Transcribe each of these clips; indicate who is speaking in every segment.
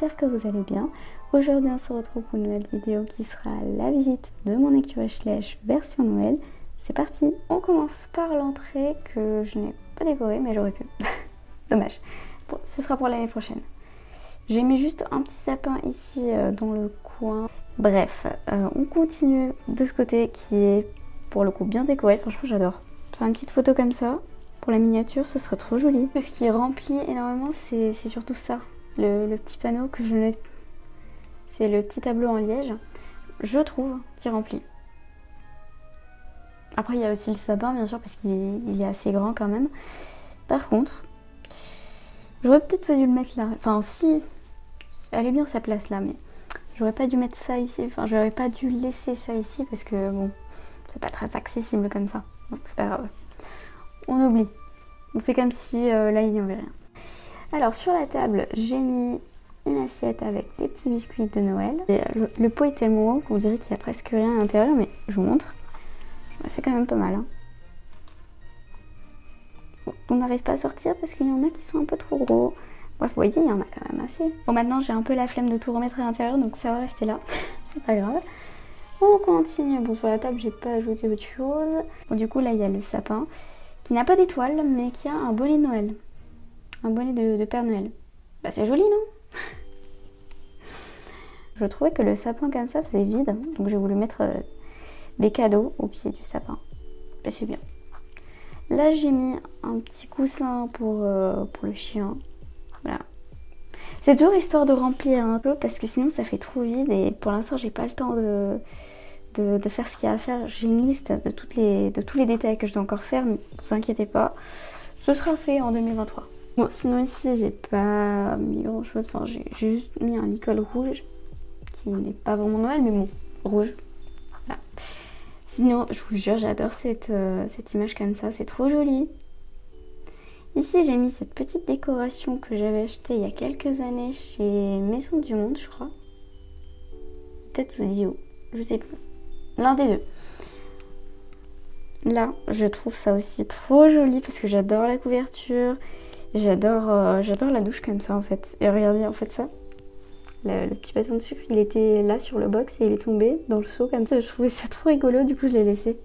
Speaker 1: j'espère que vous allez bien. Aujourd'hui on se retrouve pour une nouvelle vidéo qui sera la visite de mon écureuil Schleich version Noël. C'est parti. On commence par l'entrée que je n'ai pas décorée mais j'aurais pu. Dommage. Bon, ce sera pour l'année prochaine. J'ai mis juste un petit sapin ici dans le coin. Bref, on continue de ce côté qui est pour le coup bien décoré. Franchement j'adore. Faire une petite photo comme ça pour la miniature, ce serait trop joli. Ce qui remplit énormément, c'est surtout ça. Le petit panneau que je n'ai... C'est le petit tableau en liège, je trouve, qui remplit. Après, il y a aussi le sapin, bien sûr, parce qu'il est assez grand quand même. Par contre, j'aurais peut-être pas dû le mettre là. Enfin, si, elle est bien sa place là, mais j'aurais pas dû mettre ça ici. Enfin, j'aurais pas dû laisser ça ici parce que, bon, c'est pas très accessible comme ça. Donc, c'est pas grave. On oublie. On fait comme si là, il n'y avait rien. Alors, sur la table, j'ai mis une assiette avec des petits biscuits de Noël. Et le pot est tellement haut qu'on dirait qu'il n'y a presque rien à l'intérieur, mais je vous montre. J'en ai fait quand même pas mal. Hein. Bon, on n'arrive pas à sortir parce qu'il y en a qui sont un peu trop gros. Bref, vous voyez, il y en a quand même assez. Bon, maintenant j'ai un peu la flemme de tout remettre à l'intérieur, donc ça va rester là. C'est pas grave. On continue. Bon, sur la table, j'ai pas ajouté autre chose. Bon, du coup, là, il y a le sapin qui n'a pas d'étoile, mais qui a un bonnet de Noël. Un bonnet de Père Noël. Bah, c'est joli, non? Je trouvais que le sapin comme ça faisait vide, donc j'ai voulu mettre des cadeaux au pied du sapin. Et c'est bien. Là j'ai mis un petit coussin pour le chien. Voilà. C'est toujours histoire de remplir un peu parce que sinon ça fait trop vide et pour l'instant j'ai pas le temps de faire ce qu'il y a à faire. J'ai une liste de tous les détails que je dois encore faire, mais ne vous inquiétez pas, ce sera fait en 2023. Bon, sinon ici j'ai pas mis grand chose, enfin j'ai juste mis un licol rouge qui n'est pas vraiment Noël mais bon, rouge. Voilà. Sinon je vous jure j'adore cette image comme ça, c'est trop joli. Ici j'ai mis cette petite décoration que j'avais achetée il y a quelques années chez Maison du Monde je crois. Peut-être Zodio, je sais plus. L'un des deux. Là je trouve ça aussi trop joli parce que j'adore la couverture. J'adore la douche comme ça en fait. Et regardez en fait ça. Le petit bâton de sucre il était là sur le box et il est tombé dans le seau comme ça. Je trouvais ça trop rigolo, du coup je l'ai laissé.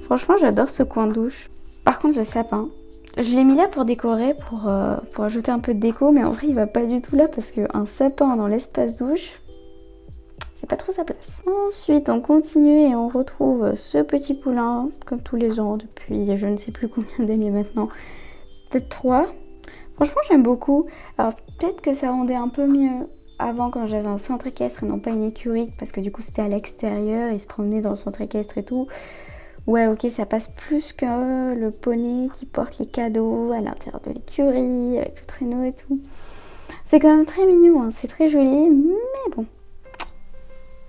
Speaker 1: Franchement j'adore ce coin de douche. Par contre le sapin, je l'ai mis là pour décorer, pour ajouter un peu de déco. Mais en vrai il va pas du tout là parce qu'un sapin dans l'espace douche, c'est pas trop sa place. Ensuite on continue et on retrouve ce petit poulain comme tous les ans depuis je ne sais plus combien d'années maintenant. Peut-être 3. Franchement j'aime beaucoup. Alors peut-être que ça rendait un peu mieux avant quand j'avais un centre équestre et non pas une écurie. Parce que du coup c'était à l'extérieur, il se promenait dans le centre équestre et tout. Ouais ok ça passe plus que le poney qui porte les cadeaux à l'intérieur de l'écurie avec le traîneau et tout. C'est quand même très mignon, hein. C'est très joli mais bon.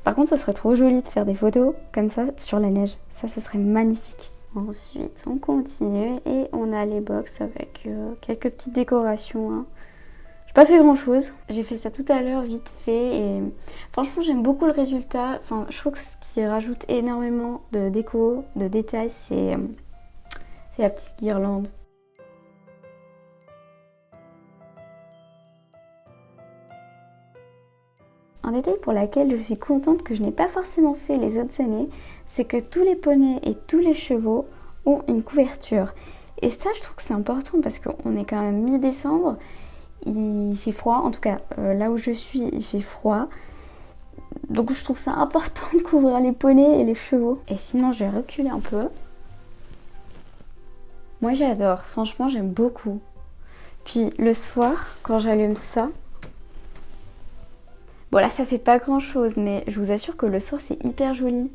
Speaker 1: Par contre ce serait trop joli de faire des photos comme ça sur la neige. Ça ce serait magnifique. Ensuite on continue et on a les box avec quelques petites décorations. Hein. J'ai pas fait grand chose. J'ai fait ça tout à l'heure vite fait et franchement j'aime beaucoup le résultat. Enfin je trouve que ce qui rajoute énormément de déco, de détails, c'est la petite guirlande. Un détail pour lequel je suis contente que je n'ai pas forcément fait les autres années, c'est que tous les poneys et tous les chevaux ont une couverture. Et ça, je trouve que c'est important parce qu'on est quand même mi-décembre, il fait froid, en tout cas là où je suis, il fait froid. Donc je trouve ça important de couvrir les poneys et les chevaux. Et sinon, je vais reculer un peu. Moi, j'adore, franchement, j'aime beaucoup. Puis le soir, quand j'allume ça, bon là ça fait pas grand chose mais je vous assure que le soir c'est hyper joli.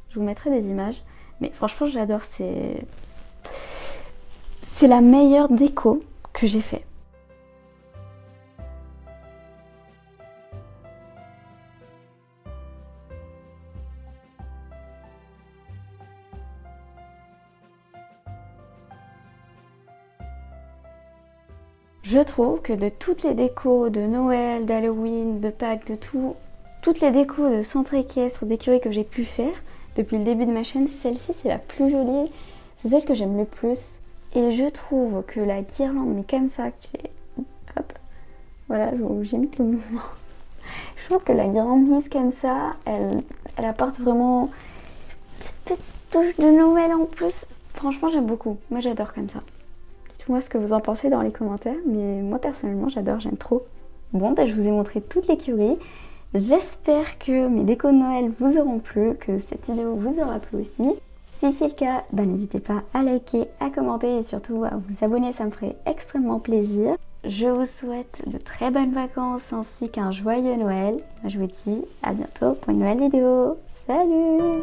Speaker 1: Je vous mettrai des images. Mais franchement j'adore, c'est la meilleure déco que j'ai fait. Je trouve que de toutes les décos de Noël, d'Halloween, de Pâques, de tout, toutes les décos de centre équestre, d'écurie que j'ai pu faire depuis le début de ma chaîne, celle-ci c'est la plus jolie, c'est celle que j'aime le plus. Et je trouve que la guirlande, mais comme ça, qui fait hop, Voilà, j'imite le mouvement. Je trouve que la guirlande mise comme ça, elle apporte vraiment cette petite touche de Noël en plus. Franchement, j'aime beaucoup. Moi, j'adore comme ça. Dites-moi ce que vous en pensez dans les commentaires, mais moi personnellement, j'adore, j'aime trop. Bon, je vous ai montré toute l'écurie. J'espère que mes décos de Noël vous auront plu, que cette vidéo vous aura plu aussi. Si c'est le cas, n'hésitez pas à liker, à commenter et surtout à vous abonner, ça me ferait extrêmement plaisir. Je vous souhaite de très bonnes vacances ainsi qu'un joyeux Noël. Je vous dis à bientôt pour une nouvelle vidéo. Salut!